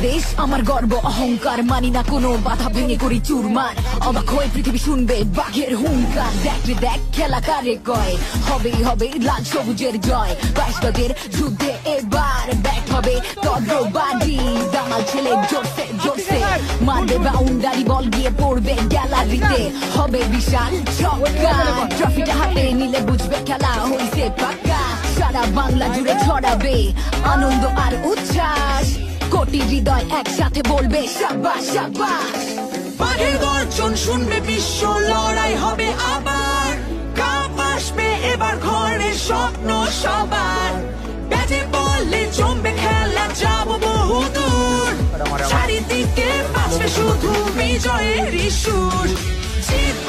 বাংলাদেশ আমার গর্ব অহংকার, মানি না কোনো বাধা, ভেঙে করি চুরমার। অবাক হয়ে পৃথিবী শুনবে বাঘের হুঙ্কার। দেখ রে দেখ খেলা কারে কয়, হবেই হবে লাল সবুজের জয়। 22 গজের যুদ্ধে এবার ব্যাট হবে তদ্রবাজি। দামাল ছেলে জোরসে জোরসে মারবে বাউন্ডারি, বল গিয়ে পড়বে গ্যালারিতে, হবে বিশাল ছক্কা। ট্রফিটা হাতে নিলে বুঝবে খেলা হইছে পাক্কা। সারা বাংলা জুড়ে ছড়াবে আনন্দ আর উচ্ছ্বাস, কোটি হৃদয় একসাথে বলবে শাবাশ শাবাশ। বাঘের গর্জন শুনবে বিশ্ব, লড়াই হবে আবার। কাপ আসবে এবার ঘরে স্বপ্ন সবার। ব্যাটে বলে জমবে খেলা, যাবো বহুদূর। চারিদিকে বাজবে শুধু বিজয়ের সুর। জিত